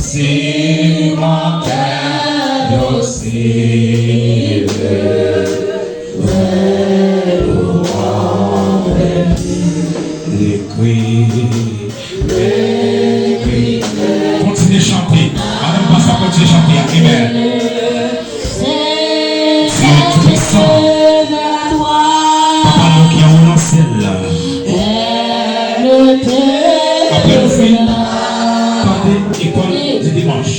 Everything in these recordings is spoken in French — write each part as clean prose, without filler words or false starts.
Si mon cœur aussi les cris. Continuez à chanter. Madame Bassa, continuez à chanter. Amen. Tu es tout puissant. Papa, nous qui avons lancé là. Après nous finissons par l'école du dimanche.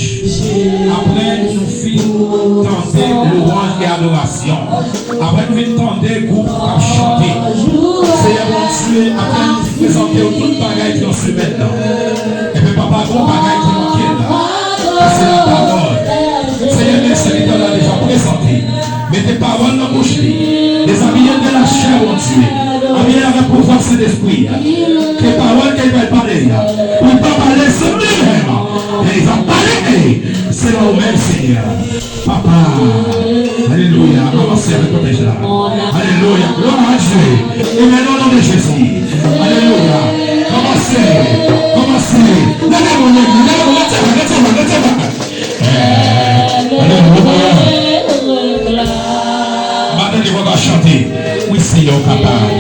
Après nous finissons tenter louange et adoration. Après nous finissons tenter groupe à chanter. Seigneur mon Dieu, après nous présenter tout le bagage qui ont su maintenant. Et puis papa, gros bagage qui manquait là. C'est la parole. Seigneur, les serviteurs l'ont déjà présenté. Mais tes paroles dans la bouche. Les habillés de la chair, mon Dieu. Habillés avec pouvoir cet esprit. Les paroles qu'ils veulent parler. Ils ne pas parler sur lui-même. Et ils vont parler. C'est nous-mêmes, Seigneur. Papa. Alléluia. Avancez avec ton déjà. Alléluia. Gloire à Dieu. Et maintenant, au nom de Jésus. Alléluia. Commencez. Commencez. Levez-vous, Alléluia. Madame, il va chanter. Oui, Seigneur, capable.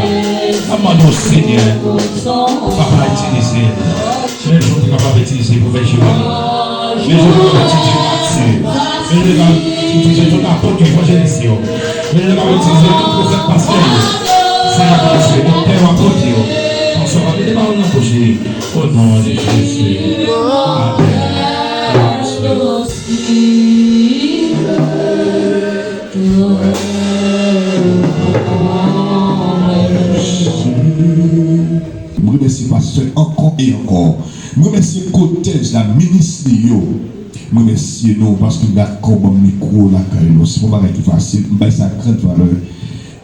Amende au Seigneur. Papa, utilisez. Les jours que papa utiliser pour faire jouer. Les jours que papa utiliser Mathieu. Les jours que papa utiliser tout l'apôtre de l'évangélisation. Les jours que papa utiliser tout le prophète pasteur. C'est la pensée. Mon père apôtre. On se rappelle des paroles dans au nom de Jésus. Amen. Je remercie pasteur encore et encore. Je remercie Côté, la ministre. Je remercie nous parce que nous avons un micro là. C'est pas mal facile. Je remercie sa grande valeur.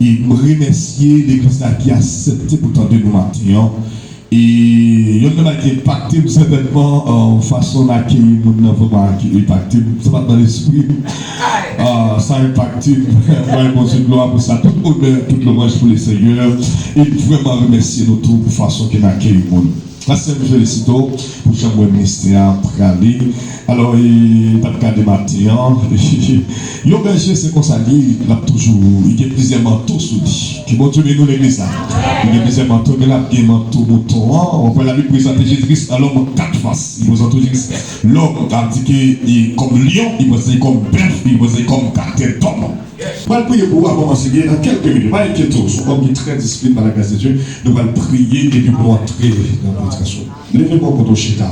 Et je remercie l'église qui a accepté pour tenter nous matin. Et il y a qui impacté certainement en façon d'accueillir mon vraiment qui impacté. Ça va dans l'esprit. Ça a impacté. Vraiment, c'est gloire pour ça. Tout honneur, tout l'hommage pour les seigneurs. Et vraiment remercier nous tous pour la façon qu'il accueille le monde. La Sainte Félicito pour chambre ministère pour aller. Alors, il y a des matins. Il y a berger, c'est comme ça, il a toujours, il y a plusieurs manteaux sous lui. Qui vont tourner nous l'église. Il y a plusieurs manteaux, mais là, il y a un manteau mouton. On peut la lui présenter Jésus-Christ à l'homme en quatre faces. Il présente Jésus-Christ. L'homme, tandis qu'il est comme lion, il présente comme bœuf, il présente comme caractère d'homme. On va prier pour avoir commencé bien dans quelques minutes. Pas inquiéter, comme il est très discipliné par la grâce de Dieu, nous allons prier et puis pour entrer dans la prédication. Levez-moi pour ton chita.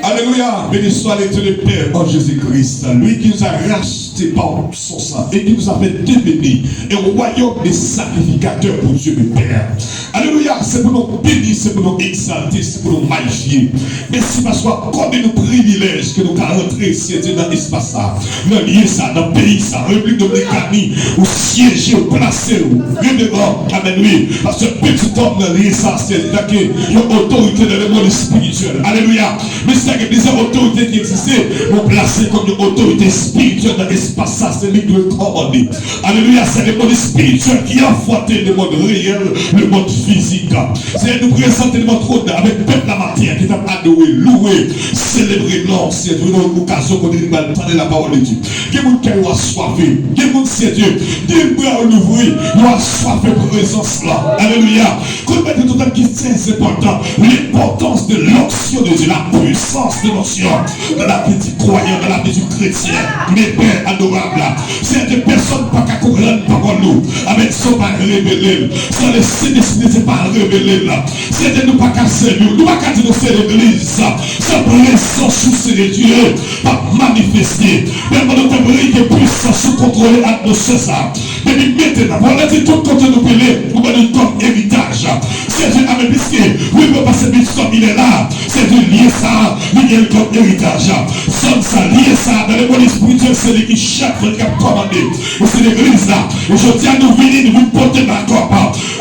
Alléluia, béni soit l'éternel Père en Jésus-Christ, lui qui nous a racheté par son sang et qui nous a fait devenir un royaume des sacrificateurs pour Dieu le Père. Alléluia, c'est pour nous bénir, c'est pour nous exalter, c'est pour nous magnifier. Merci parce que comme nous privilèges que nous avons rentré ici dans l'espace, dans le lieu, dans le pays, dans la République dominicaine, où siéger, où placer, où révérend, amen, oui, parce que petit homme dans le lieu, c'est là qu'il y a une autorité dans le monde spirituel. Alléluia. Mais c'est que plusieurs autorités qui existaient vont placer comme une autorité spirituelle dans l'espace, ça c'est lui qui le commande. Alléluia, c'est le monde spirituel qui a affronté le monde réel, le monde physique. C'est nous présenter le monde trop avec le peuple la matière qui t'a adoré, loué, célébré l'ancien Dieu, une occasion qu'on dit de la parole de Dieu. Qui est mon cœur assoiffé, qui est mon c'est Dieu, qui est bras l'ouvrir, nous assoiffé présence là. Alléluia. Qu'on mette tout qui c'est important, l'importance de l'onction de Dieu, la puissance de l'onction dans la vie du croyant, dans la vie du chrétien. Mes pères adorables, c'est des personnes pas qu'à comprendre par nous, avec son pas révélé, sans laisser décider, c'est pas révélé là. C'est de nous pas qu'à servir, nous pas qu'à dire nous c'est l'église, sans présence sous ces Dieu, pas manifester. Même quand nous te briller puissance sous contrôler l'atmosphère ça. Mais maintenant, voilà dit tout côté nous payer, nous venons comme héritage. C'est Dieu avec biscuit, oui, mais pas c'est biscuit, il est là. C'est Dieu lié ça, il est comme héritage. Sonne ça, lié ça, dans le monde spirituel, c'est lui qui chaque fois qui a commandé. C'est l'église là. Aujourd'hui, nous venons, nous porter d'accord.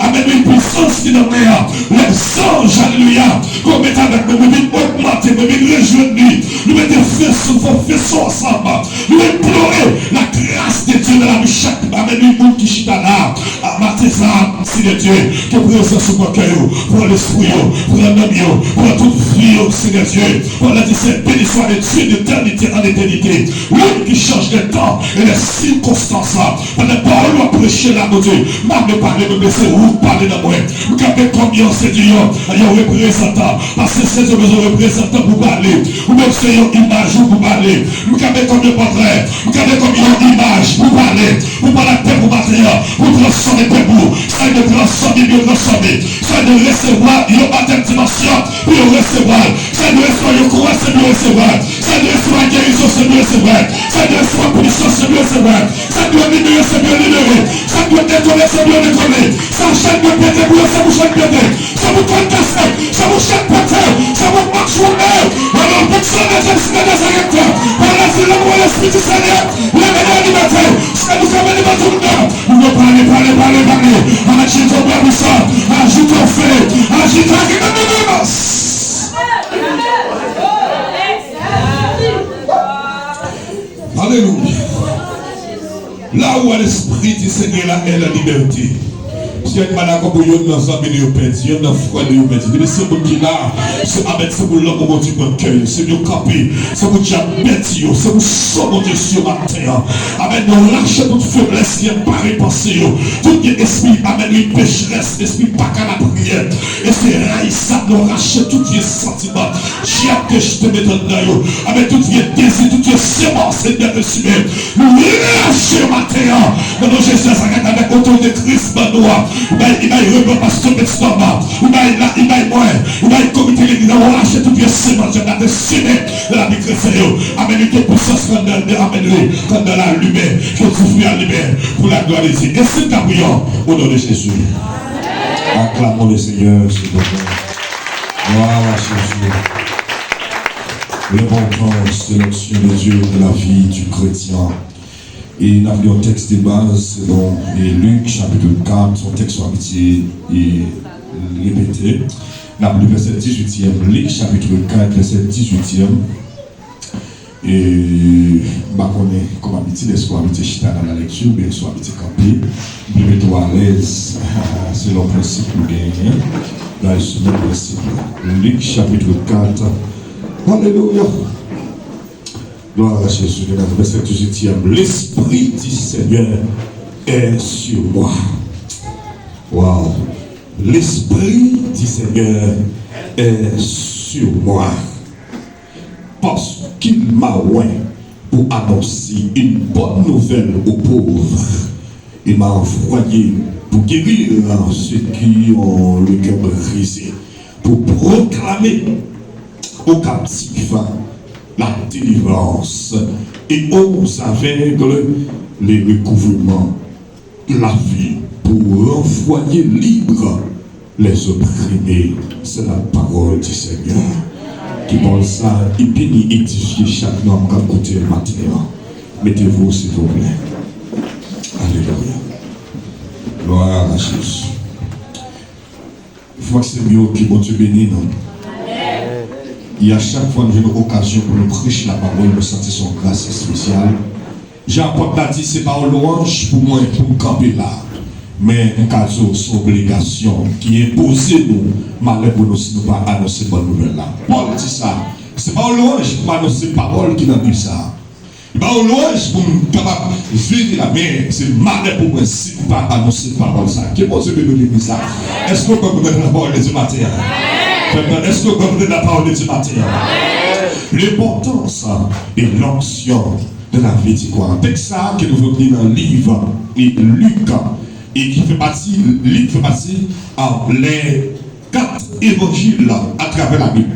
Avec une puissance qui nous met les anges, alléluia, qu'on met avec nous, nous mettons augmenter, nous mettons rejoindre, nous mettons faisons ensemble, nous implorer la grâce de Dieu dans la vie chaque amen, le monde qui chita là, à matin, si de Dieu, que présence sur mon cœur, pour l'esprit, pour l'âme, pour toute vie, Seigneur Dieu, pour la discerne, béni soit le Dieu d'éternité en éternité, l'homme qui change de temps et les circonstances, pour les paroles à prêcher là, mon Dieu, même de parler, me blesser, ou parler de moi, vous avez combien c'est Dieu, il y a un représentant, parce que c'est besoin de représentant pour parler, ou même c'est une image pour parler, vous avez combien de portraits, vous avez combien d'images pour parler pour matériel, pour transformer tes bouts, ça de transformer, de transformer, ça de recevoir, il y a pas de dimension, pour recevoir, ça de recevoir, il y a quoi, c'est de recevoir, ça de recevoir guérison, c'est de recevoir, ça de recevoir punition, c'est de recevoir, ça doit libérer, c'est de libérer, ça doit décoller, c'est de décoller, ça chaîne de péter, ça vous chaîne péter, ça vous conteste, ça vous chaîne péter, ça vous marche au nez, alors pour ça, les gens sont des arrêteurs, par la vie, l'esprit du Seigneur, la meilleure liberté, c'est nous comme les bâtons de nous ne parler, agite au bas du sang, agite au feu, agite à qui nous alléluia. Là où l'esprit du Seigneur là est la liberté. Si on pas d'accord pour yon dans amis de perdu, yon dans frère de perdu. Mais c'est pour qui là, c'est avec ce pour l'homme au du bon cœur, c'est pour camper, c'est pour déjà mettre yo, c'est pour sauver Dieu sur la terre. Amen, nous lâcher toute faiblesse qui est pas repensée yo. Tout esprit, amen, lui pécheresse, esprit pas qu'à la prière. Et c'est raïssa, nous racher tout vieux sentiment. J'ai que je te mette dedans yo. Amen, tout vieux désir, tout vieux sémence, c'est bien reçu. Nous lâcher ma terre. Dans nos Jésus, avec autorité de Christ, noir. Il m'a remis parce que c'est stomac. Il m'a moins. Il m'a comité l'église. On a acheté tout bien sémence. On a décidé de la vie chrétienne. Amen. Il était puissance quand dans la lumière. Que tu fais à lumière pour la gloire de Dieu. Et c'est ta prière au nom de Jésus. Acclamons le Seigneur, s'il vous plaît. Gloire à Jésus. L'importance de l'action de Dieu de la vie du chrétien. Et nous avons un texte de base, donc Luc chapitre 4, son texte soit habitué et répété. Nous avons le verset 18e, Luc chapitre 4, verset 18e. Et bah, on est comme habitué, est-ce qu'on habite chita dans la lecture, ou bien soit habitué camper. Vous mettez à l'aise selon le principe que vous gagnez. Là, c'est le principe. Luc chapitre 4. Alléluia. Gloire à Jésus, dans le verset 18e. L'Esprit du Seigneur est sur moi. Wow. L'Esprit du Seigneur est sur moi. Parce qu'il m'a oint pour annoncer une bonne nouvelle aux pauvres. Il m'a envoyé pour guérir ceux qui ont le cœur brisé, pour proclamer aux captifs la délivrance et aux aveugles les recouvrements de la vie, pour renvoyer libres les opprimés. C'est la parole du Seigneur. Qui parle ça, et puis édifier chaque homme qui a écouté le matin. Mettez-vous s'il vous plaît. Alléluia. Gloire à Jésus. Il faut que c'est mieux que bon Dieu bénisse nous. Il y a chaque fois nous avons une occasion pour nous prêcher la parole, nous sentir son grâce spéciale. Jean-Paul a dit, c'est pas une louange pour moi, pour me camper là. Mais un cas son obligation qui est posée nous, malheur pour nous si nous pas annoncer bonne nouvelle là. Paul dit ça. C'est pas une louange pour annoncer parole qui n'a dit ça. C'est pas une louange pour nous capable vivre la mer. C'est malheur pour moi si nous pas annoncer parole ça. Qui est possible de nous dire ça? Est-ce que vous comprenez la parole de Dieu matin? Est-ce que vous comprenez la parole de Dieu matin? L'importance et l'ancien de la vie du quoi? Avec ça que nous voulons lire dans le livre et Luc. Et qui fait partie, Luc fait partie les 4 évangiles à travers la Bible.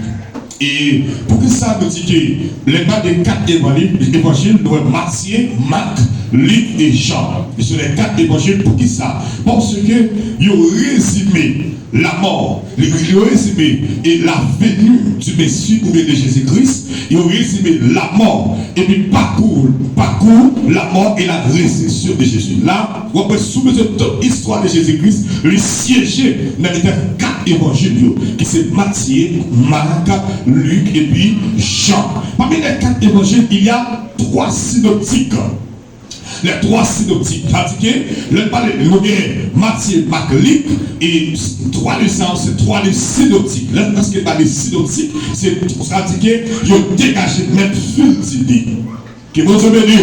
Et pour que ça nous dit que les 4 évangiles, nous avons Matthieu, Marc, Luc et Jean. Ce sont les 4 évangiles. Pour qui ça? Parce que ils ont résumé la mort, ils ont résumé et la venue du Messie ou bien de Jésus-Christ. Ils ont résumé la mort et puis parcours la mort et la résurrection de Jésus. Là, on peut soumettre toute l'histoire de Jésus-Christ, le siéger dans les 4 évangiles qui sont Matthieu, Marc, Luc et puis Jean. Parmi les 4 évangiles, il y a 3 synoptiques. Les 3 synoptiques. C'est-à-dire que le Matthieu, Marc, Luc et 3 licences, c'est 3 les synoptiques. Là, parce que les synoptiques, c'est-à-dire qu'ils ont dégagé même fil d'idée. Que bon Dieu bénisse.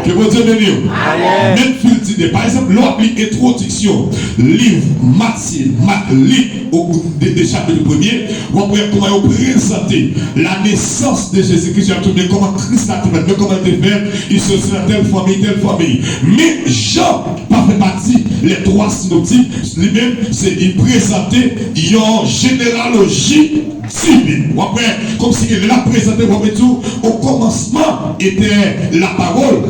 Que bon Dieu bénisse. Même fil d'idée. Par exemple, l'on applique introduction, livre Matthieu, Marc, Luc, au des chapitres 1er, on peut comment présenter la naissance de Jésus-Christ, comment Christ a fait, comment il était fait, il se dans telle famille. Mais Jean, pas fait partie, les 3 synoptiques, lui-même, c'est il présentait une généalogie divine. Comme si il l'a présenté, au commencement était la parole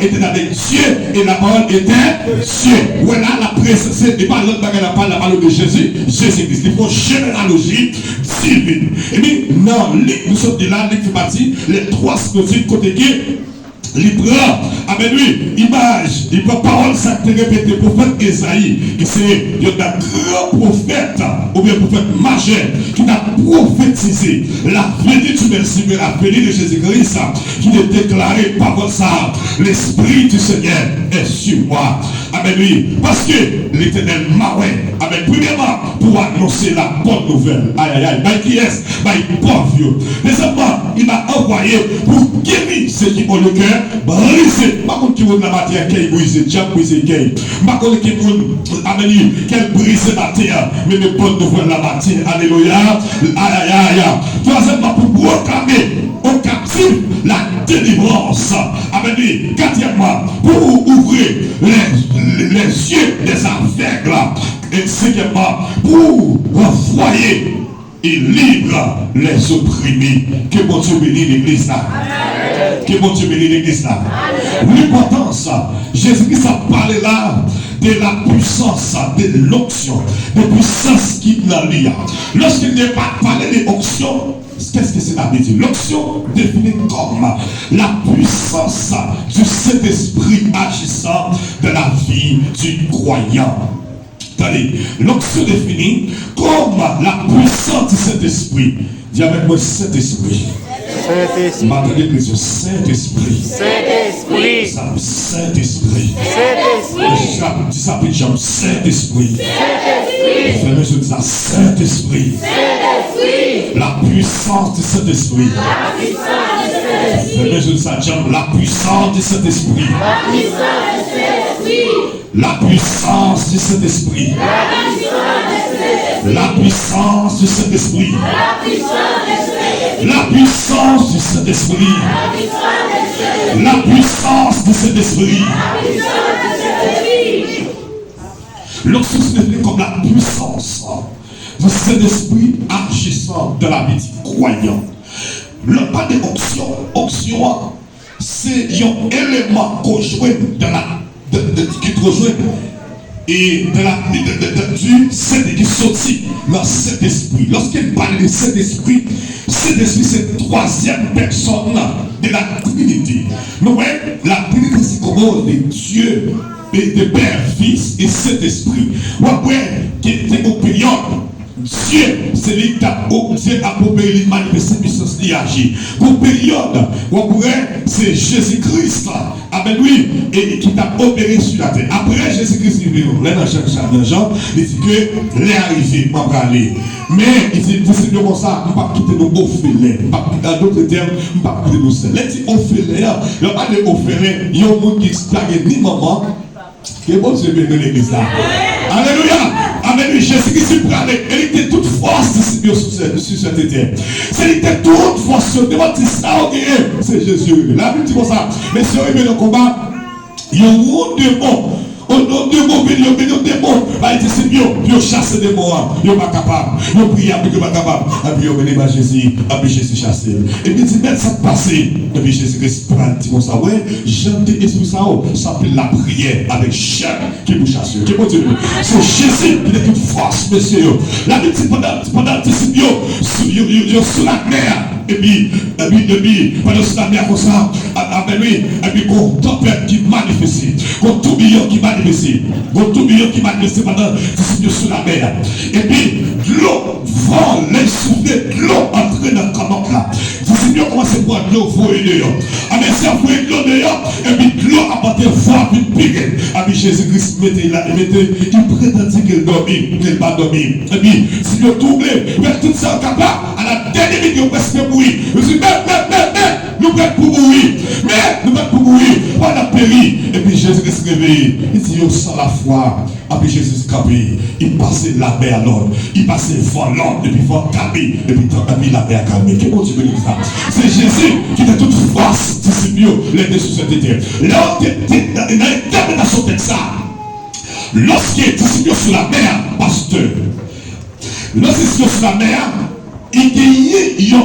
était avec Dieu, et la parole était Dieu. Voilà la présence, et pas l'autre bagarre, la parole de Jésus-Christ. Il faut généalogie divine. Et puis, non, nous sommes de là, Luc fait partie, les 3 synoptiques côté qui il prend, avec lui, image, il prend parole, ça te répète, le prophète Esaïe, qui c'est un grand prophète, ou bien prophète majeur, qui a prophétisé la venue du Messie, la venue de Jésus-Christ, qui a déclaré par ça, l'Esprit du Seigneur est sur moi. Avec lui, parce que l'Éternel m'a avec premièrement, pour annoncer la bonne nouvelle. Qui est-ce? Pauvre. Deuxièmement, il m'a envoyé pour guérir ceux qui ont le cœur brisé. Pas contre qui ont la matière qui est brisée, Dieu brisé qui est. Pas contre qui ont amené qu'elle brise la terre, mais les bonnes nouvelles la matière. Alléluia. Troisièmement, pour proclamer aux captifs la délivrance. Amen. Quatrièmement, pour ouvrir les yeux des aveugles. Et cinquièmement, pour renvoyer et libre les opprimés. Que bon Dieu bénisse l'église là. Que bon Dieu bénisse l'église là. L'importance, Jésus-Christ a parlé là de la puissance, de l'onction, de puissance qui n'a lui. Lorsqu'il n'est pas parlé de l'onction, qu'est-ce que c'est la médecine? L'onction définie comme la puissance du Saint-Esprit agissant de la vie du croyant. L'onction définie comme la puissance du Saint-Esprit. Dis avec moi Saint-Esprit. Saint-Esprit. Saint-Esprit. Saint-Esprit. Saint-Esprit. Saint-Esprit. Dis ça, Saint-Esprit. Saint-Esprit. Frère, je dis ça, Saint-Esprit. Saint-Esprit. La puissance du Saint-Esprit. La puissance du Saint-Esprit. Frère, je dis ça, la puissance du Saint-Esprit. La puissance du Saint-Esprit. La puissance du Saint-Esprit. La puissance du Saint-Esprit. La puissance du Saint-Esprit. La puissance du Saint-Esprit. L'onction se définit comme la puissance du Saint-Esprit agissant de la vie du croyant. Le pas de onction, c'est un élément conjoint de la qui te rejoint et du Saint-Esprit qui sortit dans cet esprit. Lorsqu'il parle de cet esprit c'est la 3e personne de la Trinité. Nous voyons la Trinité c'est composé de Dieu, de Père, Fils et Saint-Esprit. Vous voyez qui était au période Dieu, c'est lui qui a opéré les manifestations puissance qui agit. Pour période, c'est Jésus-Christ avec lui et qui t'a opéré sur la terre. Après Jésus-Christ, il dit que l'est arrivé, il va aller. Mais il dit c'est bien comme ça, on ne va pas quitter nos beaux filets. Dans d'autres termes, on ne va pas quitter nos selles. Les petits offrés, il n'y a pas de offrés, il y a un monde qui stagne ni maman. Que bon Dieu bénisse l'église là. Alléluia. Amen. Jésus-Christ prend il était toute force sur cette terre. C'est toute force. C'est Jésus. La Bible dit comme ça. Mais si on est dans le combat, il y a un monde de mots. Au nom de mots, il y a un démon. Il dit c'est mieux. Il chasser des mots, ils sont pas capables. Ils prient, ils sont pas capables. Et puis ils viennent à Jésus, et puis Jésus chasse. Et puis ils mettent ça passé. Et puis Jésus-Christ prend un petit mot ça. Ouais, j'aime tes esprits ça. Ça s'appelle la prière avec chair qui vous chasse. Qui continue. C'est Jésus qui est toute force, monsieur. La Bible dit pendant que sur la mer. Et puis, pendant que la mer comme ça, avec lui, et puis qu'on tempête qui manifeste, qu'on tourbillon qui manifeste, pendant que sur la mer. Et puis, l'eau vole, les souffler, l'eau entre dans le canot là. Vous savez comment c'est pour l'eau voyer dehors. Mais c'est envoyer l'eau dehors, et puis l'eau apporte fort, puis piquer. Et puis Jésus-Christ il prétendait qu'il dormit, qu'il pas dormi. Et puis, si vous doublez, vous êtes tout ça capable, à la dernière minute, vous presque mourir. Vous dites, nous prêts pour mourir. Mais nous prêts pour mourir. Pas la péri. Et puis Jésus-Christ réveille. Il dit, sans la foi. Et puis Jésus campé. Il passait la mer à l'ordre. Il passait volant. Et puis vent calmé. Et puis la mer calmé. Qu'est-ce que tu veux dire ça? C'est Jésus qui a toute force. C'est mieux l'aider sur cette terre. Là, il y a une interprétation de ça. Lorsqu'il est distribué sur la mer, pasteur, lorsqu'il est sur la mer, il y a un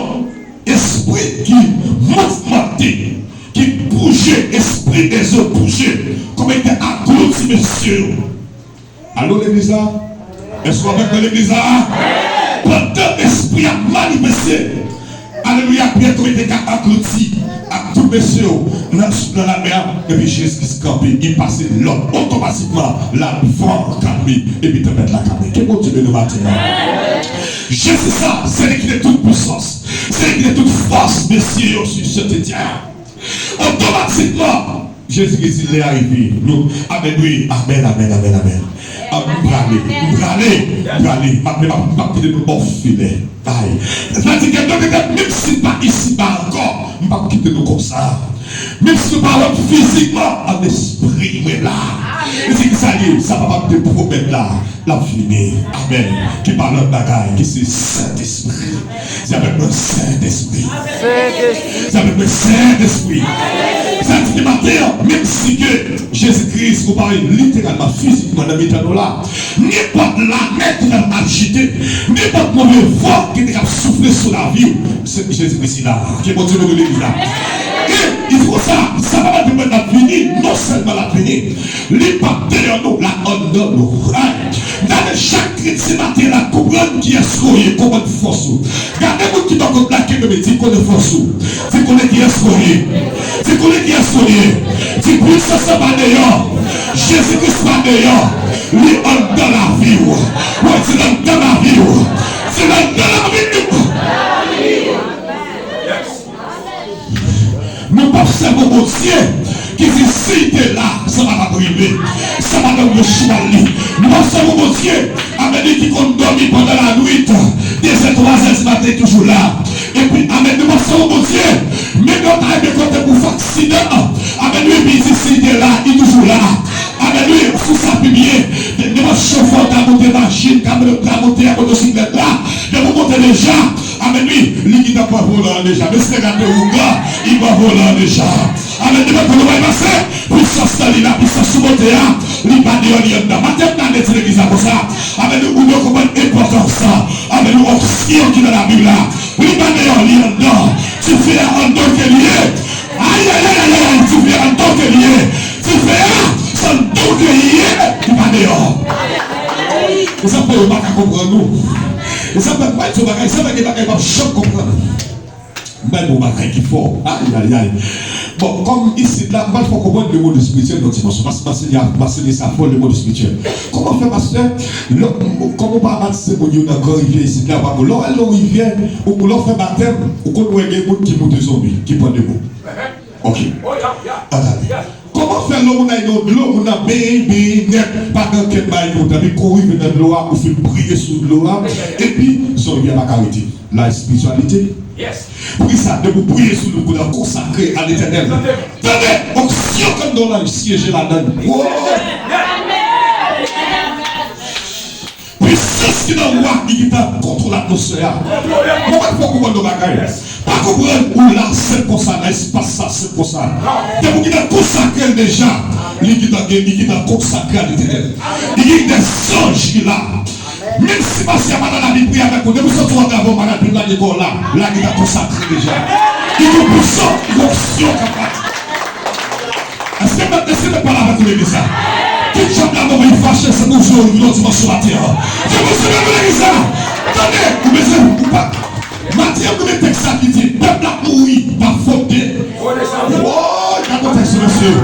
esprit qui mouvementé, qui bougeait, esprit des eaux bougeait, comme il était aglouti, monsieur. Allô l'église là? Est-ce qu'on va avec l'église là? Pendant l'esprit a manifesté, alléluia, bientôt il était aglouti. À tout monsieur dans la mer, et puis Jésus qui campé, il passait l'homme automatiquement, la vent calmé, et puis te mettre la calmé. Qu'est-ce que tu veux nous maintenant? Jésus, ça, c'est lui qui est toute puissance, c'est lui qui est toute force, messieurs, sur cette terre. Automatiquement, Jésus qui est arrivé, nous, amen, oui, amen, amen, amen, amen. Bralé, ma quitter nous bon filet. C'est-à-dire que même si pas ici, pas encore, je ne vais pas quitter nous comme ça. Même si nous parlons physiquement, en esprit, mais là. C'est que ça y est, ça va pas te promettre là, la fini. Amen. Qui parle de bagaille, qui c'est Saint-Esprit. C'est avec le Saint-Esprit. C'est avec le Saint-Esprit. Ça dit que matin, même si que Jésus-Christ, vous parlez littéralement, physiquement, dans le là, n'importe la mer qui a agité, n'importe mauvais vent qui a soufflé sur la vie, c'est Jésus-Christ là, qui est mon Dieu de l'église là. Et il faut ça, ça va pas te mettre la finir, non seulement la finir, les papes derrière nous, la honte de nous. Dans chaque chrétien matin, la comprendre qui est scoyé, comment de force. Regardez-vous qui doit plaquer le métier, qu'on est force. C'est qu'on est qui est scoyé. C'est qu'on est qui est scoyé. C'est plus ça, ça va d'ailleurs. Jésus-Christ va d'ailleurs. Les honte dans la vie. Ouais, c'est dans la vie. C'est dans la vie. Nous observons mon Dieu qui dit si tu es là, ça va arriver. Ça va dans le cheval. Nous observons mon Dieu, Amen, qui compte dormir pendant la nuit. Dès 3h du matin, toujours là. Et puis, Amen, nous observons mon Dieu. Mais quand tu as des côtés pour faire accident, Amen, lui, il dit si tu es là, il est toujours là. Amen, lui, sous sa lumière, nous chauffons ta montée machine, ta montée à motocyclette là. Nous montons déjà. Amen, lui, il n'a pas volant déjà. Mais c'est regardez où gars, il va volant déjà. Amen, nous va passer. Puissance dans la puissance sous montée là. Il va dire, il y a maintenant des l'église comme ça. Amen, nous voulons comment important ça. Amen, nous avons qui dans la Bible là. Il va dire, il y a tu fais un don que lié. Aïe, aïe, aïe, aïe, tu fais un don que lié. Tu fais un don que lié. Il va dire. Et ça peut pas comprendre nous. Et ça peut pas être bagage, ça va être bagage pas choc comprendre. Même au bagage qui fort. Aïe aïe aïe. Bon, comme ici là, moi il faut comprendre le monde spirituel dans dimanche. Parce que ça faut le monde spirituel. Comment faire pasteur? Comment pas baptiser mon Dieu dans grand rivière ici là, pas l'eau rivière ou l'eau fait baptême ou qu'on voit des gens qui montent zombie, qui prennent des mots. OK. Comment faire l'eau on a une autre l'eau on a bien net pas dans quel bail on a courir dans l'eau ou fait briller sur l'eau et puis zombie pas carité. La spiritualité. Yes. Pour ça, de vous prier sur le coup de consacrer à l'éternel. Tenez, onction comme dans la siège là-dedans. Puissance qui dans le roi qui contre l'atmosphère. Comment il faut comprendre nos bagages? Pas comprendre où là, c'est pour ça, l'espace ça, c'est pour ça. De vous qui dans consacré déjà, il qui dans consacré à l'éternel. Il y a des anges qui là. la Bible avec vous. Nous sommes en avant, malade, là, il a consacré déjà. Il est puissant, l'onction capable. Est-ce que maintenant, c'est pas là avec l'église? Qui chante la mort, il fâche, c'est mon jour, il dimanche sur la terre. Je vous souviens de l'église. Attendez, vous mettez ou pas? Matthieu, vous mettez ça qui dit, peuple a mouru, pas faute. Oh, il y a un texte, monsieur.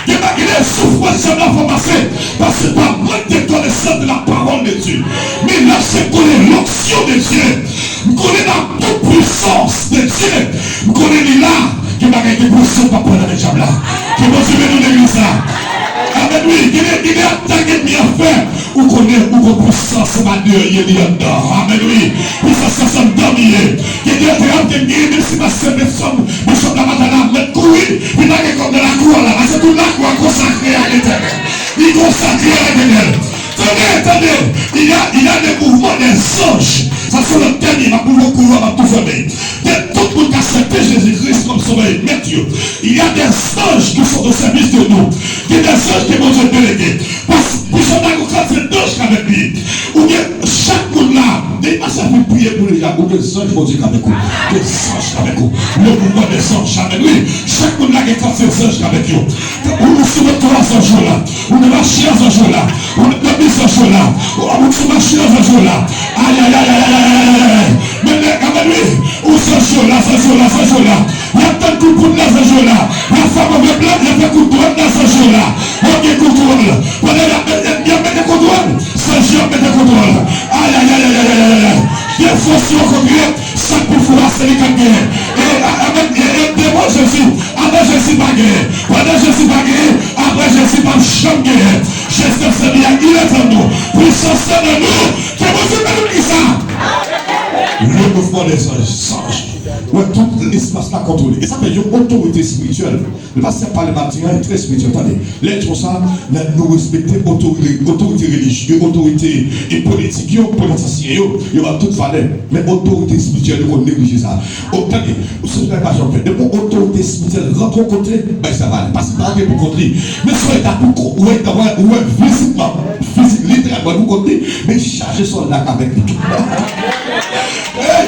Il y a des souffrances sur la formation, parce que pas manque de connaissance de la parole de Dieu. Mais là, c'est connaître l'onction de Dieu. Vous connaissez la toute puissance de Dieu. Vous connaissez là, qui m'a gagné pour ce papa dans le diable là. Que vous suivez nous l'église là. Amen, oui, il est attaqué de bien faire. Vous connaissez où vos puissances va derrière les dedans. Amen, oui. Puissance sont dormir. Il est attrapé de bien, même si ma sœur me somme, nous sommes là maintenant, mais courir, il n'a comme de la cour là. C'est tout la cour consacrée à l'éternel. Il est consacré à l'éternel. Attendez, il y a des mouvements des anges. Ça c'est le dernier, ma pour courir, ma tout fermer. Tout le monde qui a accepté Jésus-Christ comme sauveur et maître. Il y a des anges qui sont au service de nous. Il y a des anges qui vont se déléguer. Parce que nous sommes dans c'est d'anges avec lui. Ou bien chaque monde là, des ça fait prier pour les gens. Ou des anges vont dire avec vous. Des anges avec vous. Le mouvement des anges avec lui. Chaque monde là qui est quand ces anges avec vous. Ou nous sommes trois anges là. Ou nous marchons aux anges là. Ou nous sommes ces anges là. Ou nous sommes marchés aux anges là. Aïe aïe aïe aïe aïe. Mais avec lui, où ces anges là, ces anges là, ces anges là. Il y a tant de coups pour dans ces anges là. La femme avec blanc, il y a fait coup de droite dans ces anges là. Ok, coup de droite. Il y a mis des coups de droite. Ces anges met des coups de droite. Aïe aïe aïe aïe aïe aïe aïe. Des fonctions concrètes, ça pour pouvoir se les gagner. Et devant Jésus, avant Jésus pas gagné. Pendant Jésus pas gagné, après Jésus pas jamais. Jésus c'est bien, il est en nous. Puissance de nous. Que vous avez ça. Le mouvement des anges. Ouais, tout l'espace là contrôlé. Et ça fait une autorité spirituelle. Le pasteur parle matin est très spirituel. Attendez, les gens ça, nous respectons autorité religieuse, autorité et politique, politicien, il va tout valeur. Mais autorité spirituelle, nous négligez ça. Attendez, vous ne savez pas j'en fais. De mon autorité spirituelle, rentre au côté, ben ça va. Parce que pas pour contre lui. Mais soit là pour ouais, physiquement, littéralement, vous comptez, mais chargez soldat avec lui.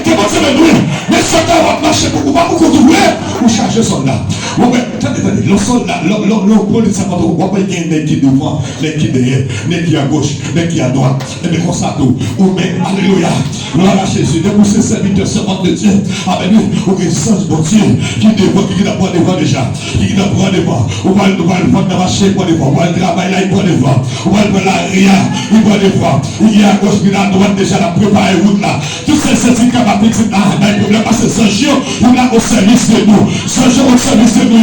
Que vous savez, nous, mais soldat va marcher pour vous contrôler ou charger soldat. Attendez, le soldat, le politicien, on va pas gagner les qui devant, les qui derrière, les qui à gauche, les qui à droite, et les comme ça tout. Ou mais, alléluia, gloire à Jésus, de ces serviteurs servants de Dieu, avec nous, au sens bon Dieu, qui n'a pas devant déjà, qui n'a pas devant, on va le marcher pour devant, on va le travail là, il va devant, on va le l'arrière, il va devant, il y a à gauche, il y a à droite déjà, la préparer route là, tous ces certificats m'appliquent, mais le problème, c'est ce jour, il est au service de nous, ce jour au service de nous,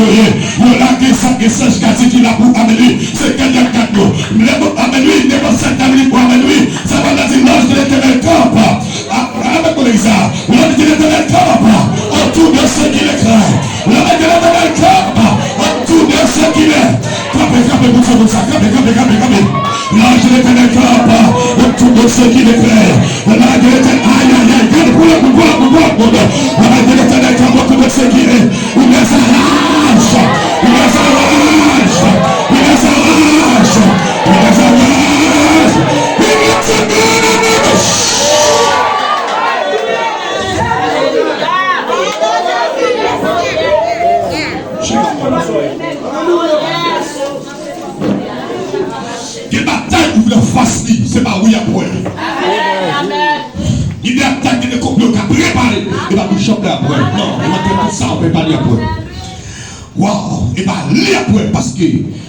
il y a que ça, je dis qu'il a pour amener, c'est quelqu'un qui a nous, mais amener, il n'est pas cette amener pour amener, ça va dire l'ange de l'éternel camp, avec mon examen, l'ange de l'éternel camp, autour de ceux qui les craignent, l'ange de l'éternel camp, autour de ceux qui les campez, pour ça, campez, l'ange de l'éternel camp, autour de ceux qui les craignent, l'ange de l'éternel, aïe, regarde pour l'ange de l'éternel camp, autour de ceux qui les, il les arrache, il les arrache, il les arrache, il les arrache, il les arrache. Quelle bataille vous voulez facile, c'est pas oui après. Il y a attaque de complot qui a préparé. Il va vous choper après. Non, il va faire tout ça, on ne peut pas lire après. Waouh, il va lire après parce que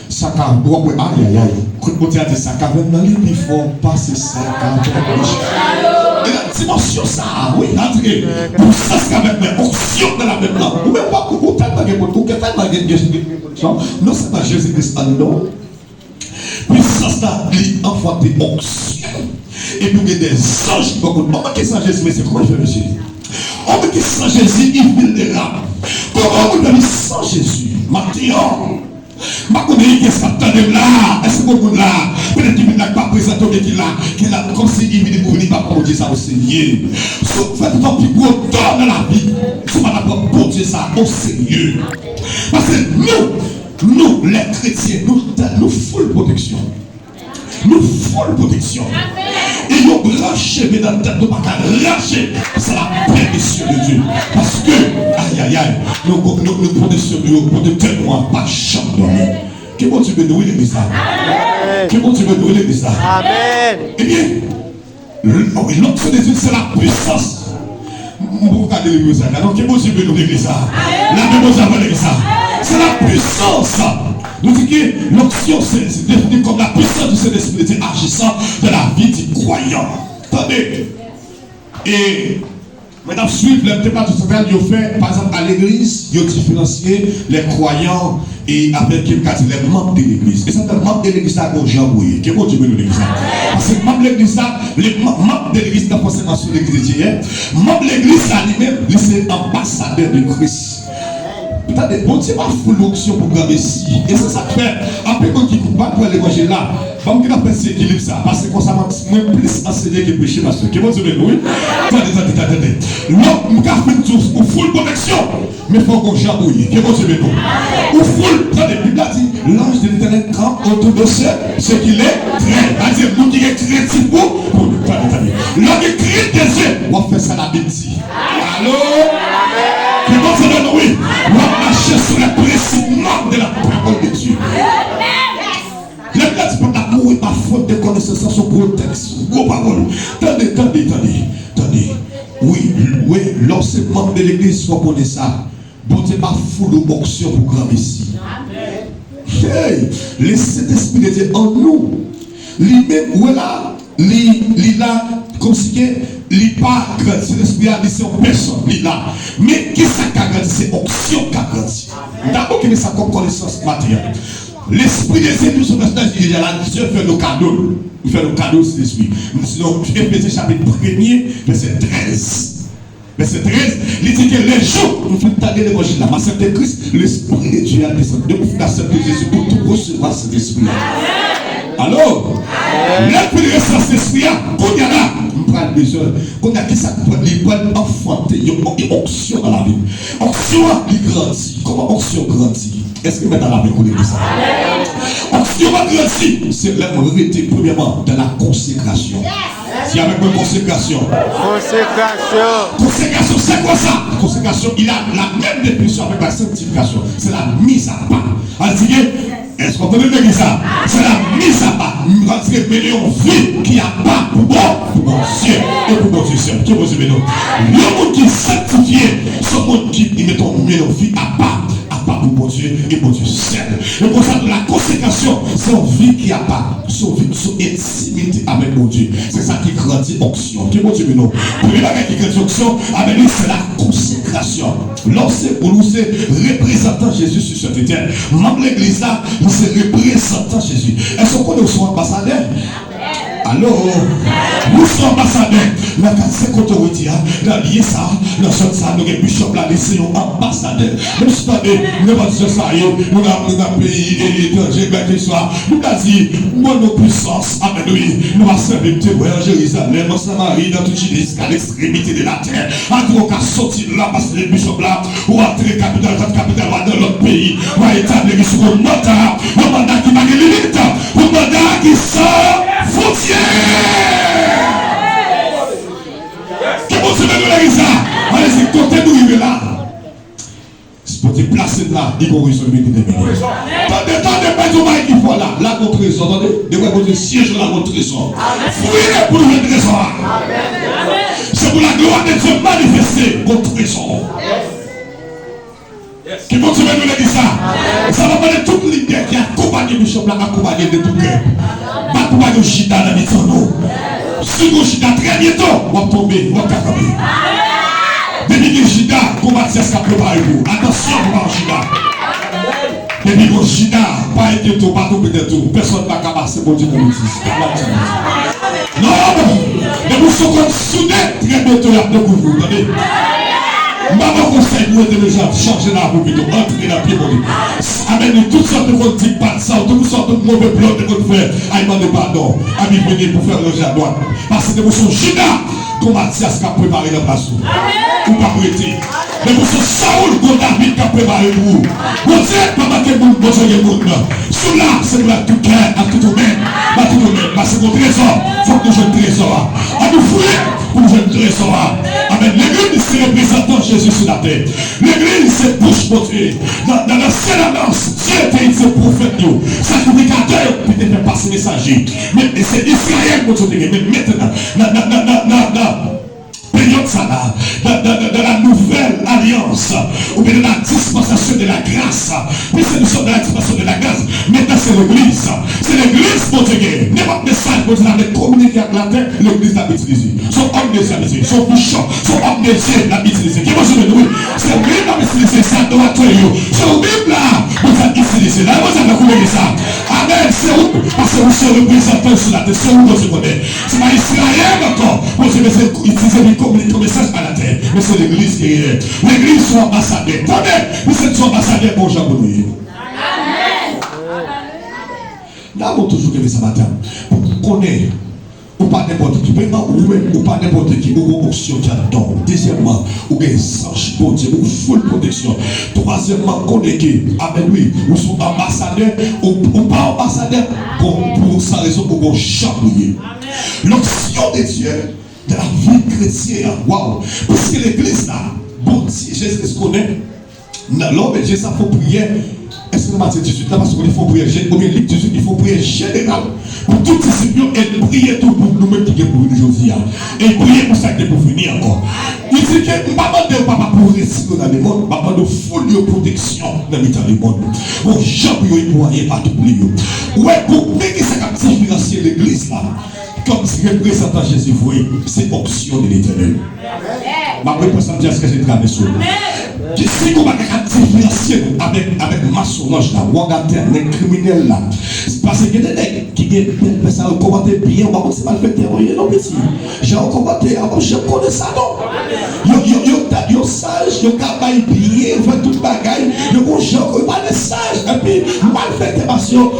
ça a aïe aïe aïe. Quand on dit ça, quand même, il faut passer ça. Et la dimension ça, oui, entrer. Pour ça, c'est quand même une option de la même langue. Ou même pas pour tellement de gens, ou tellement de gens. Non, c'est pas Jésus-Christ, non. Puissance là, il envoie des options. Et puis il y a des anges qui vont dire, qu'est-ce que Jésus, mais c'est comment il fait monsieur? On me dit sans Jésus, il file des rames. Comment on me dit sans Jésus? Maintenant, je ne sais pas ce que là. Est-ce que vous là? Peut-être qu'il n'a pas présenté qu'il a comme s'il venait pour venir pour dire ça au Seigneur. Faites tant pis pour autant dans la vie. Si on n'a pas pour dire ça au Seigneur. Parce que nous, les chrétiens, nous full protection. Nous full protection. Et nous brancher, mais dans la tête, nous pas lâcher. C'est la permission de Dieu. Parce que, aïe, nous protection pour de témoins, pas de chambre. Que bon Dieu veut nous l'église là. Que bon Dieu veut nous l'église là. Amen. Eh bien, l'onction de Dieu, c'est la puissance. Vous regardez l'église là. Donc, que bon Dieu veut nous l'église là. La mémoire avant l'église là. C'est la puissance. Nous disons que l'onction, c'est défini comme la puissance du Saint-Esprit agissant dans la vie du croyant. Attendez. Et maintenant, suivre les thématiques ils ont fait, par exemple, à l'église, ils ont différencié les croyants et avec les membres de l'église. Et c'est un membre de l'église qui a jambouillé. Qu'est-ce que tu veux de l'église? Parce que membre de l'église, les membres de l'église, n'a pas forcément sur l'église hier. Membre de l'église, lui-même, c'est ambassadeur de Christ. Attendez, bon Dieu m'a fou l'onction pour grand Messie. Et c'est ça que fait. Après, quand il ne coupe pas pour l'évangile là, bon, qu'il a fait cet équilibre ça. Parce que ça m'a plus enseigné que péché, parce que bon Dieu m'a oui. Attendez. L'homme qui a fait tout, ou full protection. Mais il faut qu'on jambouille. Que bon Dieu m'a ou full. Attendez, la Bible a dit, l'ange de l'éternel camp autour de ce qu'il est très. C'est-à-dire, nous qui est créatif pour nous. Attendez. L'homme qui crie des yeux, on va faire ça la Bible. Allô? Que bon Dieu m'a oui. On va marcher sur les principes de la parole de Dieu. Les gars, c'est pas d'amour et pas faute de connaissance sans protection. Vos paroles. Attendez. Oui, lorsque membre de l'église reconnaît ça, bon Dieu pas fou de l'onction pour grand Messie. Hey, le Saint-Esprit de Dieu en nous, lui-même, voilà, il là, comme si il pas grandi. L'Esprit a dit c'est une personne, il là. Mais qui ça qui a grandi? C'est l'onction qui a grandi. D'abord, qu'il y a ça comme connaissance matérielle. L'Esprit de Dieu, nous sommes déjà là, Dieu fait le cadeau. Il fait le cadeau, c'est l'Esprit. Sinon, Éphésiens chapitre 1er, verset 13. Verset 13, il dit que les jours, nous faisons tailler l'évangile là, ma Sainte Christ, l'Esprit de Dieu a descendu. Donc, il faut accepter Jésus pour tout recevoir cet Esprit là. Alors, l'Esprit de cet Esprit là, qu'on y a là, on prend besoin, qu'on a qui ça prend, il peut enfanter, il y a une onction dans la vie. Onction, il grandit. Comment onction grandit? Est-ce que maintenant la vie connaît ça? Onction va grandir. C'est l'honnêteté, premièrement, de la consécration. Si avec une consécration. Consécration, c'est quoi ça? Consécration, il a la même définition avec la sanctification. C'est la mise à part. Est-ce qu'on peut dire ça? C'est la mise à part. C'est mêler une vie qui a pas pour bon Dieu et pour bon Dieu seul. Qui vous aimez nous? Le monde qui est sanctifié, ce monde qui met une vie à part. Pas pour bon Dieu et bon Dieu seul. Et pour ça, la consécration, c'est une vie qui a pas, son intimité avec mon Dieu. C'est ça qui grandit onction. Qui bon Dieu nous? Premier bagage qui grandit onction, avec lui, c'est la consécration. Lorsque pour nous, c'est représentant Jésus sur cette terre. Même l'église là, c'est représentant Jésus. Est-ce qu'on est son ambassadeur? Alors, nous sommes ambassadeurs. Mais quand c'est qu'on te retire, dans lié ça, dans ce ça, nous avons bishop là, laissez un ambassadeur. Même si nous avons dit ça, nous avons un pays étranger, quel que soit, nous avons dit, moi, nos puissances, amen, oui, nous avons servi à Jérusalem, en Samarie, dans toute Judée, jusqu'à l'extrémité de la terre. En tout cas, sortir là, parce que les bishops là, ou entrer capitale dans l'autre pays, ou établir sur un mandat qui va gagner limite, un mandat qui sort frontière. Que vous savez de l'église là? Allez-y, côté d'où il est là. C'est pour te placer là, il faut résoudre des milliers. Attendez, pas de mal qu'il faut là. Là, votre trésor, attendez, de quoi vous siège là, votre trésor. Fouillez pour le trésor. C'est pour la gloire de Dieu manifester votre trésor. Qui vont se mettre dans l'église là. Ça va parler de toute l'idée qui a accompagné le bishop là, accompagné de tout cœur. Pas accompagné de Chita dans les tonneaux. Si vous Chita très bientôt, on va tomber, on va tomber. Depuis que Chita, comment c'est ce qu'a préparé vous? Attention, vous va Chita. Depuis que Chita, pas être tout, pas tomber de tout. Personne ne va cabasser pour Dieu comme ici. Non, mais vous serez comme soudés, très bientôt, il y a beaucoup de vous. Maman conseille nous de les gens changer la roue plutôt, entrer dans le pied pour lui. Amener toutes sortes de votre type pas de ça, toutes sortes de mauvais plans de votre frère. À demander pardon, à lui venir pour faire le à droite. Parce que vous sont Judas, comme Mathias qui a préparé la place. Ou pas prêter. Mais vous sont Saoul, comme David qui a préparé vous. Vous êtes pas marqué pour vous soyez monde. Sous là, c'est pour tout cœur, à tout domaine. À tout domaine. Parce que mon trésor, il faut que je le trésor. nous fouiller pour nous faire recevoir. Amen. L'église, c'est représentant Jésus sur la terre. L'église, c'est bouche montée. Dans l'ancienne alliance, Dieu était ses prophètes, sacrificateurs, puis il fait passer messager. Mais c'est Israël qui est mais maintenant, période ça là, dans la nouvelle alliance, ou bien dans la dispensation de la grâce, puisque nous sommes dans la dispensation de la grâce, maintenant c'est l'église, pour Dieu, n'importe message pour Dieu, avec communiquer avec la terre, l'église l'a utilisé, son homme de Dieu, son bouchon, son homme de Dieu l'a utilisé, qui va se dire, c'est lui qui l'a utilisé, c'est adorateur, c'est lui là, vous avez utilisé, là, vous avez couvert ça, amen, c'est où, parce que vous serez représentant sur la terre, c'est où vous se connaissez, c'est pas Israël encore, vous avez utilisé communiquer le message à la terre, mais c'est l'église qui est. L'église sont ambassadeurs. Attendez, vous êtes ambassadeurs pour Jean-Boulogne. Amen. Là, on toujours que ça matin. Pour connaître, ou pas n'importe qui, ou pas n'importe qui, ou option qui a don. Deuxièmement, ou des anges pour Dieu, ou full protection. Troisièmement, connaître que, avec lui, ou sont ambassadeurs, ou pas ambassadeurs, pour sa raison, pour chambouiller. L'option de Dieu, de la vie chrétienne, waouh, parce que l'église là, bon, si Jésus se connaît, l'homme et Jésus, ça faut prier. Est-ce que Matthieu 18 là, parce qu'il faut prier, ou bien Luc 18, il faut prier général. Pour tous les disciples, et prier tout pour nous-mêmes qui sommes pour venir aujourd'hui. Et prier pour ça qui est pour venir encore. Il dit que, je ne vais pas demander papa pour rester dans le monde, je vais demander full de protection dans le temps du monde. Bon, j'appuie pour aller partout pour lui. Ouais, pour mettre ça comme différencier l'église là. Comme si représentant Jésus, c'est option de l'éternel. Ma réponse à dire ce que j'ai traversé. Je sais qu'on va différencier avec maçonnage là, ou les criminels là. C'est parce que des nègres qui viennent ça commenter bien, on va c'est mal fait terroyer, non petit. J'ai commenté avant, je connais ça non. Yo sage, yo cabaye bien, fait toute bagaille, yo bon gens, pas de sage, et puis mal fait terroration.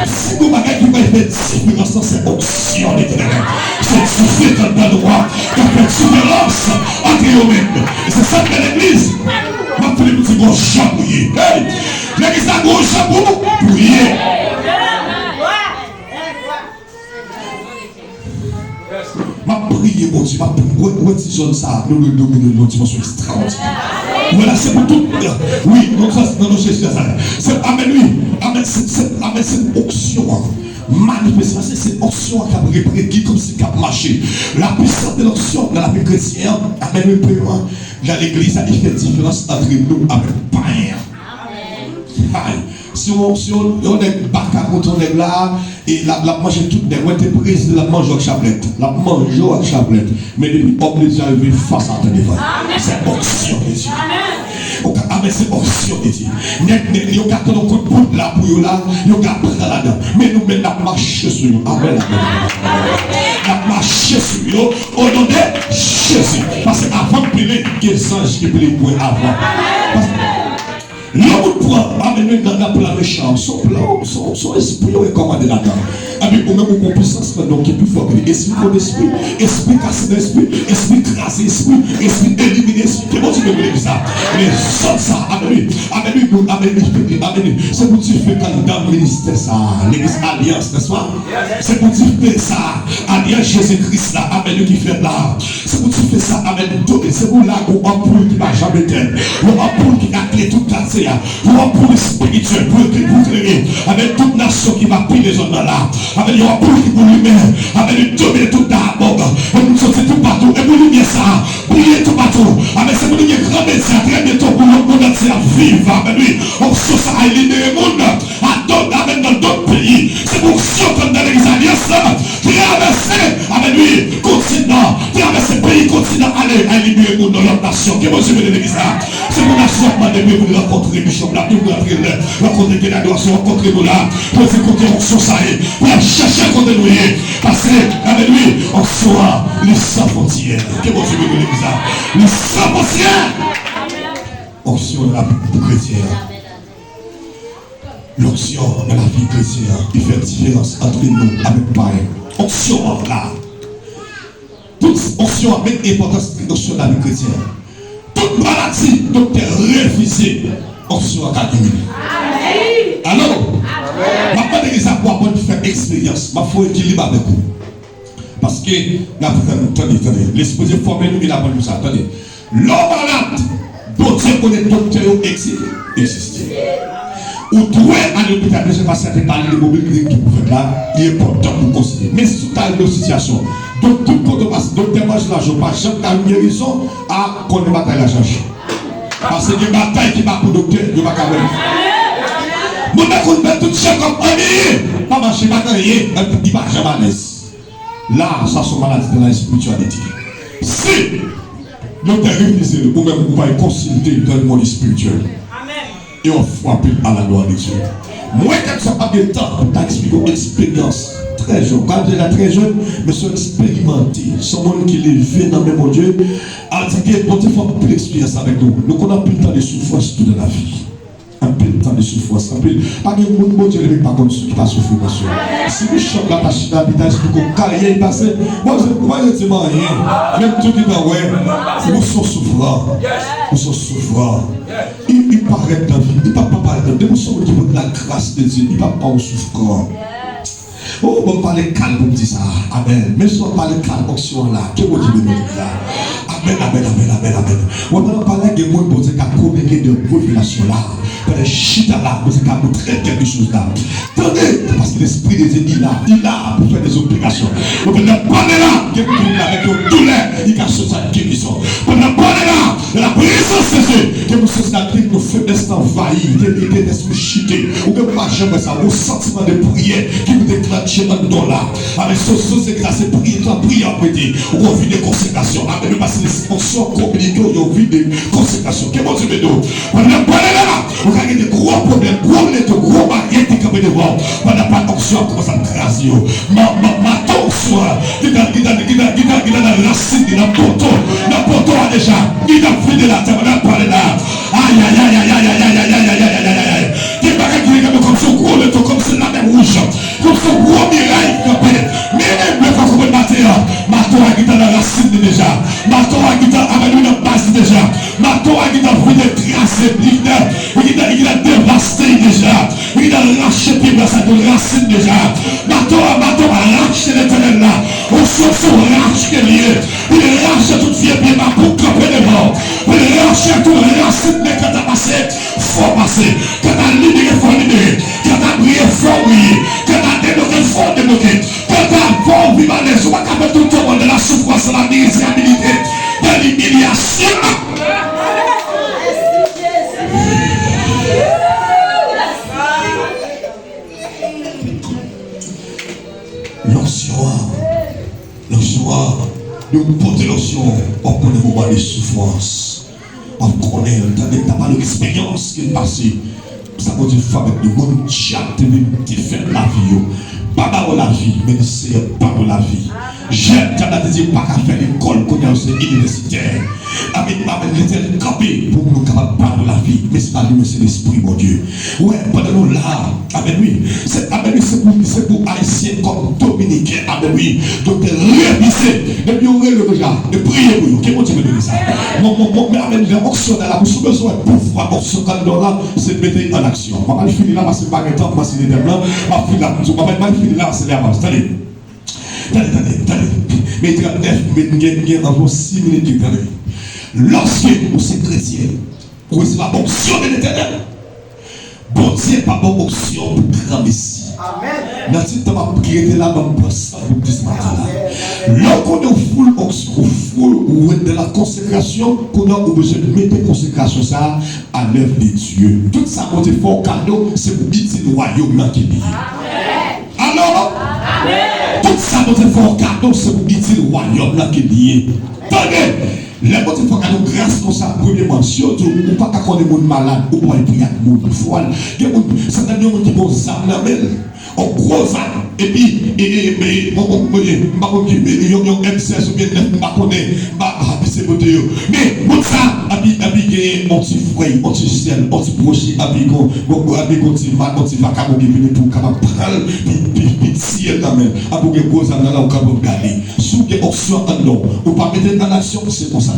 Si vous bagaille qui va faire différence, c'est option de l'éternel. C'est différent dans le droit, qui fait différence entre eux-mêmes. Et c'est ça que l'église. Ma fille nous dit bon chambouiller. Hey, l'église a bon chambouiller. Ma prière, mon Dieu, ma prière, ça, nous le dominons d'une dimension extraordinaire. Voilà, c'est pour tout. Oui, donc ça, c'est dans nos chaises. C'est amen, oui. Amen, c'est une option. Manifestation, c'est une option qui a repris comme si qui a marché. La puissance de l'option dans la vie chrétienne, amen, le paiement, dans l'église, ça fait différence entre nous avec païen. Si on est bac à contre on est là, et la manger toute des ouais, t'es prise, la manger avec chablette. La manger avec chablette. Mais depuis homme les arrivé face à ton devant. C'est option de Dieu. Amen, c'est option de Dieu. Nous gardons notre coup de là pour nous là, nous gardons là-dedans. Mais nous mettons la marche sur nous. Amen. La marche sur nous au nom de Jésus. Parce qu'avant de prier, il y a des anges qui prient avant. L'homme prend, amener dans la plan méchant, son plan, son esprit est commandé là-dedans. Avec au même au puissance qui est plus fort que l'esprit pour l'esprit, esprit cassé l'esprit, esprit crasé l'esprit, esprit éliminé l'esprit. C'est bon, tu veux dire ça. Mais sans ça, amenez, c'est pour tu fais quand dans le ministère ça, l'église alliance, n'est-ce pas? C'est pour tu fais ça, alliance Jésus-Christ là, amenez qui fait là. C'est pour tu fais ça, amenez tout, c'est pour là qu'on ampoule qui va jamais être, l'ampoule qui a clé toute la terre. Pour le spirituel, pour créer, avec toute nation qui va piller les zones là, avec les pour lui-même, avec le dominer tout d'abord, et nous sommes tout partout, et pour lui ça, briller tout partout, avec ce monde qui est grand médecin, très bientôt pour le monde entier vivre, avec lui, on se ça à libérer le monde, à d'autres, avec dans d'autres pays, c'est pour ça comme dans les alliances là, traverser avec lui, continent, traverser pays, continent, aller à libérer le monde dans leur nation, qui est mon Dieu de l'église là, c'est pour nation, de vous rencontrer Bishop là, vous rencontrer que la doit rencontrer nous là, pour faire compter on soit ça et pour chercher à côté de nous, parce qu'avec lui, on sera les sans frontières. Que bon Dieu veut nous dire ça? Les sans frontières. Option de la vie chrétienne. L'option de la vie chrétienne, il fait différence entre nous avec païen. Option là. Toute option avec importance de l'option de la vie chrétienne. Toute maladie, docteur refusé, option à calculer. Alors, ma part de ça pour faire expérience, ma foi équilibre avec vous. Parce que, attendez, l'esprit est formé, nous, il a pas nous ça. Attendez. L'homme malade, bon Dieu connaît docteur existe. Ou doit aller à l'hôpital, je ne sais pas si c'est parler de mobilité qui peut faire là, il est important pour considérer. Mais si tu as une situation, donc tout le monde passe, docteur mange l'argent, pas jamais tu as une guérison, à qu'on ne bataille l'argent. Parce que des batailles qui va pour le docteur, il va pas faire. Mon mec, on met tout ça comme un pas marcher, pas rien, il va jamais à l'aise. Là, ça sont maladies de la spiritualité. Si nous te révisons, ou même vous pouvez consulter dans le monde spirituel. Et on frappe à la gloire de Dieu. Moi, quand ça pas de temps pour t'expliquer une expérience très jeune, quand elle est très jeune, mais c'est expérimenté. C'est un monde qui est dans le même Dieu. Alors, c'est que bon Dieu faut plus d'expérience avec nous. Nous on a plus de temps de souffrance toute la vie. Un peu de temps de souffrance, un peu. Pas de monde, bon Dieu, pas comme ceux qui pas souffrir, monsieur. Si vous chantez la machine d'habitation, pour qu'on carrière passe, moi, je ne dis rien. Même tout qui est en ouais, nous sommes souffrants. Nous sommes souffrants. Il paraît dans la vie, il ne parle pas de nous sommes au niveau de la grâce de Dieu, il ne parle pas en souffrant. Oh, on va parler calme pour dire ça. Amen. Mais si on parle calme, on là. Que vous dites de nous là? Amen, amen, amen, amen, amen. On va parler de gens qui ont communiqué de révélation là. Pour les chita là, pour qu'ils montrer quelque chose là. Attendez, parce que l'esprit de Dieu, il est là pour faire des opérations. On va parler là, qui est avec une douleur, il a sorti sa guérison. On va parler là, de la présence de Dieu, qui nous fait la vie, nos faiblesses envahies, des esprits chutés. Ou que pas jamais ça, au sentiment de prière qui vous déclenche dans le don là. Avec ce grâce, prière prêtée, on vit des consécrations. Avec le passé, on sort communiqué, on vit des consécrations. Qu'est-ce que vous dites? On va parler là, on a des gros problèmes, gros barrières qui sont devant. On n'a pas d'onction, comment ça crase. Ma tension, qui a la racine, qui a le poteau déjà, qui a fait de la terre, on a parlé là. Aïe, aïe, aïe, aïe, aïe, aïe, aïe, aïe, aïe, aïe, aïe, aïe, aïe. Des barrières qui sont comme ce gros leton, comme ce la même rouge, comme ce gros mirail qui appelle. Mais même le corps de matière, ma tour qui a la racine déjà, ma tour qui a avec une base déjà, ma tour qui a vu des traces, il a dévasté déjà, il a lâché puis sa racine déjà, ma tour a lâché l'éternel là, au son lâche qu'il y est, il lâche toute vie bien ma pour camper devant, il lâche toute racine de quand t'as passé, faut passer, quand t'as libéré, faut libérer, quand t'as prié, faut prier, quand t'as débloqué, faut débloquer, quand t'as vivre à l'aise, on va capter tout le monde de la souffrance, de la misérabilité, de l'humiliation. L'onction, nous porter l'onction, on connaît le moment de souffrance. On connaît, t'as pas l'expérience qui est passée. Ça veut dire avec le monde qui a fait la vie. Pas dans la vie, mais c'est pas dans la vie. J'aime, tu as dit pas qu'à faire l'école, qu'on a aussi universitaire. Avec l'éternel campé pour nous capables de parler de la vie. Mais c'est pas lui, mais c'est l'esprit, mon Dieu. Ouais, pendant nous là, avec lui, c'est pour haïtiens comme dominicains, avec lui. Donc, réviser, de mieux le déjà, de prier pour nous. Qu'est-ce que tu veux dire ça? Mais avec les options dans la bouche, besoin de pouvoir, option dans là, c'est de mettre en action. Je vais finir là, parce que pas de temps, parce que c'est des blancs. Je vais finir là, c'est l'avance. Attendez. Mais il y a environ 6 minutes de temps. Lorsque vous êtes chrétien, vous recevez la onction de l'éternel. Bon Dieu n'est pas bonne option pour grand Messie. Amen. Dans ce temps, je vais là dans le poste pour dire ce matin-là. Lorsqu'on est full onction, ou de la consécration, qu'on a besoin de mettre la consécration ça à l'œuvre de Dieu. Tout ça, quand il faut cadeau, c'est pour dire le royaume qui est lié. Alors, tout ça, quand il faut cadeau, c'est pour dire le royaume qui est lié. Tenez! Les motifs font cadeau grâce comme ça, premièrement, surtout, ou pas qu'à connaître les gens malades, ou pas prier avec les gens froids. Certains gens qui vont s'amener, en gros âme, et puis, ils ont M16 ou bien 9, c'est beauté. Mais, pour ça, habillé, on t'y fouille, on t'y sel, on t'y broché, habillé, on t'y vaca, on t'y venu pour capable prendre, puis tirer quand même, avec les gros âmes là, on capable garder. Sous les options en non, ou pas mettre dans l'action, c'est pour ça.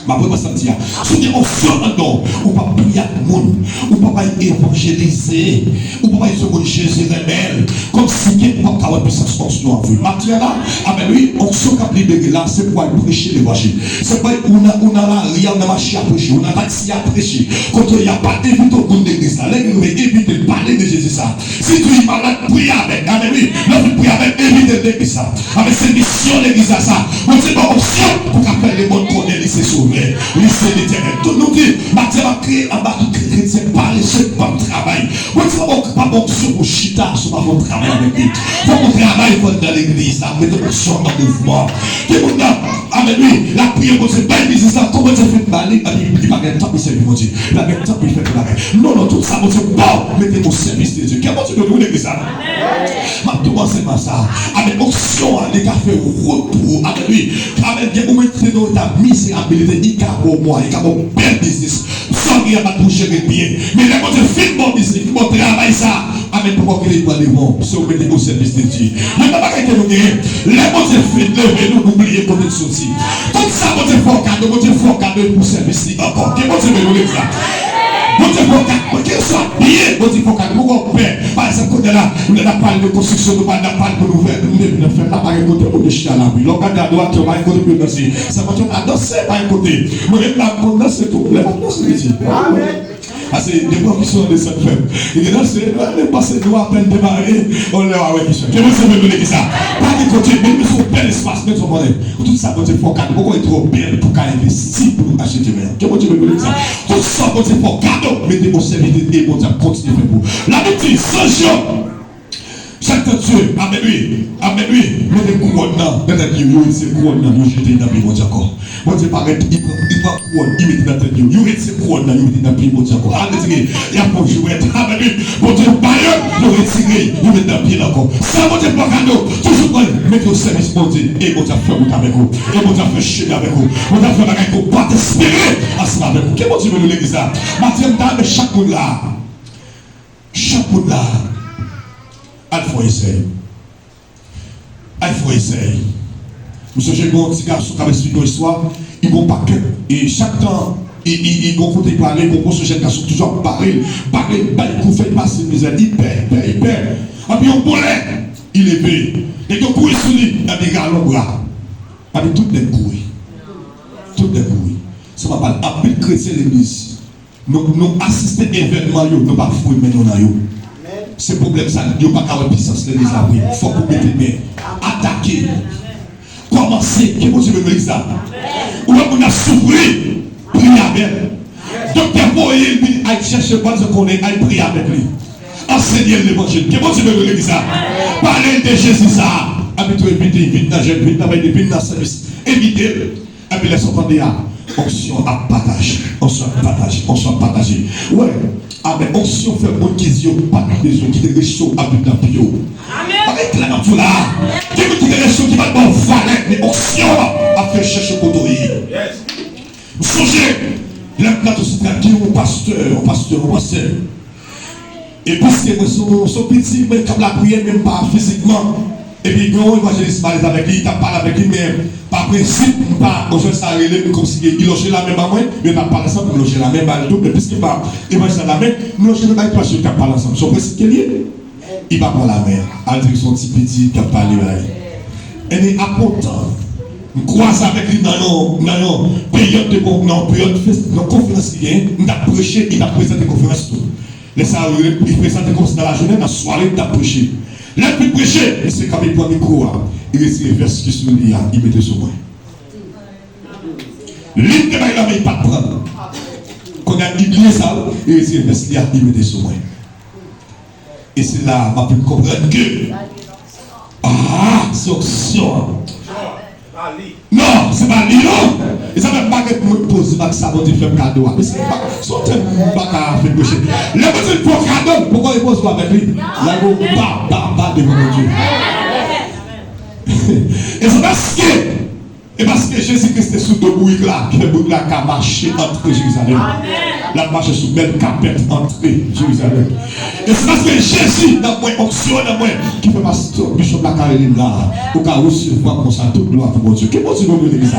Ma pas sentir. Si tu es non, ou pas prier à tout le monde, ou pas évangéliser, ou pas dire Jésus rebelle, comme si tu n'as pas de puissance onction en vous. Maintenant là, avec lui, onction qui a libéré là, c'est pour aller prêcher l'évangile. C'est pour on a la ria, on a marché à prêcher, on a taxi à prêcher. Quand il n'y a pas d'éviter au bout de l'église, là, l'église va éviter de parler de Jésus ça. Si tu es malade, prie avec, avec lui, lorsque tu pries avec, évite de l'église ça. Avec cette mission l'église ça, on dit bon onction pour qu'après les mondes connaissent les sauver. Lycée d'éternel. Tout nous dit, Matthieu va créer un bateau chrétien par les chefs par le travail. Moi, tu vas pas bon sur mon chita, sur ma bon travail avec lui. Faut mon travail dans l'église, là, mettez mon son dans le mouvement. Qui vous a, avec lui, la prière, vous savez, pas l'église, ça, comment tu fais parler, il va gagner temps, il servir mon Dieu. Il va gagner temps, il fait la paix. Non, non, tout ça, vous savez, bon, mettez mon service de Dieu. Comment tu veux nous l'église, ça? Ma tout c'est pas ça. Avec option, les cafés, repos, avec lui, avec des moments de dans ta misérabilité, il y a un mois, il y a un bel business. Sans qu'il y a pas touché les pieds. Mais les gens qui font bon business, qui vont travailler ça, avec pourquoi qu'ils ne vont pas, si on met au service de Dieu. Mais pas qu'à nous gagner. Les gens qui font lever, nous n'oubliez pas de sortir. Tout ça, vous avez fait cadeau pour service encore. Qui vont se mettre ça? Vous avez qu'il soit bien, vous avez fait pour père. Par exemple, on a parlé de construction, on a parlé de nouvelles, on a fait la pareille côté pour le chien à la rue. L'on a à droite, on a un côté pour danser. Ça va être à danser par un côté. Moi, je vais danser tout. Je vais danser. Parce que des gens qui sont de cette femme, ils dansent, les passés nous à peine démarrer, on leur a dit ça. Je veux savoir ça. Pas de côté, mais ils sont bel espace, mais ils sont bons. Tout ça, quand il faut cadeau, pourquoi il est trop bien pour investir pour nous acheter bien. Je veux dire ça. Tout ça, quand il faut cadeau, mettez vos services et vos continuez à faire pour. La petite, sans jour. Chaque Dieu, avec lui, mettez des couronnes dans la tête, ces couronnes là, vous jetez dans la vie, mon Dieu encore. Mon Dieu paraît, il prend couronne, il met dans la tête, il met ces couronnes là, il met dans la vie, mon Dieu encore. Arrêtez, il y a pour jouer, avec lui, mon Dieu, bailleur, il retiré, il met dans la vie encore. Ça, mon Dieu, pour cadeau, toujours mettez au service, mon Dieu, et mon Dieu, fait route avec vous, et mon Dieu, fait chier avec vous, mon Dieu, fait bagaille pour pas t'espérer, ensemble avec vous. Qu'est-ce que tu veux nous l'église là? Mathieu, dans chaque monde là, il faut essayer. Il faut essayer. Monsieur, j'ai un petit garçon qui a expliqué l'histoire. Ils vont pas que. Et chaque temps, ils vont côté parler. Ils vont ce garçon toujours parler. Pour faire passer mes ailes. Il perd. Et puis on boulait. Il est levé. Et donc, pour sur lui, il y a des galons bras. Avec toutes les couilles. Ça va pas appeler chrétien l'église. Nous assistons à l'événement, nous pas fouiller maintenant. Ce problème, ça n'y a pas de puissance de l'église. Il faut que vous mettez bien. Attaquer. Commencer. Qui vous veut dire ça? Ou on a souffert. Prier avec. Docteur Moïse, il a cherché quoi ce qu'on est, il prie avec lui. Enseigner l'évangile. Qui vous veut dire ça? Parler de Jésus ça. Habituez, vite dans le service. Évitez. Et puis laissez entendre. Onction à partager. Ouais. Amen. Onction fait bon qu'ils ont pas des gens qui te réchauffent avec la bio. Avec la nature là. Qui te réchauffe qui va bon valet. Mais onction a fait chercher pour toi. Vous songez. L'implante aussi qui est au pasteur. Et puis c'est son petit, mais comme la prière, même pas physiquement. Et puis, quand on évangéliste parle avec lui, il parle avec lui, mais par principe, pas au ça relève comme si il logeait la même à moi, mais pas parler ensemble, il logeait la même à tout, mais puisqu'il va évangéliser la même, nous logeons la même parce qu'il parle ensemble. Son principe qu'il est, il va par la mer, à dire son petit qui a parlé avec lui. Et il est important. Nous croisons avec lui dans nos périodes de conférence qui vient, il a prêché, il a présenté conférence tout. Il présente comme dans la journée, dans la soirée, il a prêché. Là, il prêcher, et c'est quand il prend le micro, il retire les versets qui sont liés, il met sur moi. L'île de Maïla, il ne pas prendre. Quand il a oublié ça, il retire les versets, il met sur moi. Et c'est là, on peut comprendre que. C'est option. Non, c'est pas lui, non. Ils ne savent pas que je me pose ça pour te faire cadeau. Mais c'est pas son thème, pas qu'à faire péché. Les personnes font cadeau, pourquoi ils posent pas avec lui? Là, ils vont pas devant Dieu. Et c'est parce que Jésus-Christ est sous deux bouilles là, que le bouille là qui a marché entre Jérusalem. La marche sous belle capette entre Jérusalem. Et c'est parce que Jésus, dans mon onction, dans moi, qui fait passer Bishop la Caroline là, pour qu'à recevoir comme ça toute gloire pour mon Dieu. Qu'est-ce que vous voulez dire ça?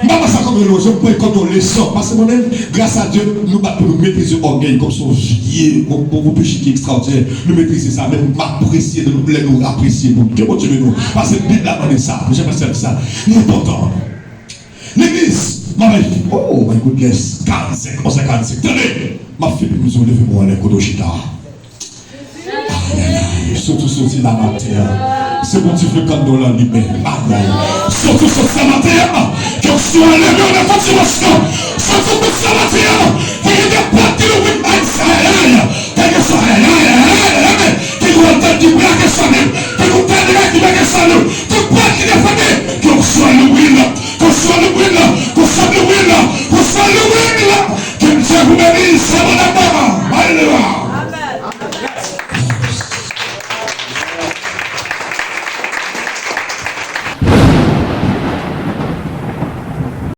Maman, ça comme une chose, pour quand on les sort. Parce que mon-même, grâce à Dieu, nous pas pour nous maîtriser l'orgueil comme son gier, mon péché qui est extraordinaire. Nous maîtriser ça, même m'apprécier, de nous apprécier. Dieu continue nous. Parce que Bible a demandé ça. J'ai pensé à ça. Il est important. L'église, maman, oh my goodness, 45, on s'est 45. Tenez, ma fille, nous avons levé moi à l'Ekodoshita. Surtout sorti la matin. C'est mon petit frère Kandola lui-même. Surtout sorti la matin. Que soit levé, on a continuation. Surtout sorti la matin.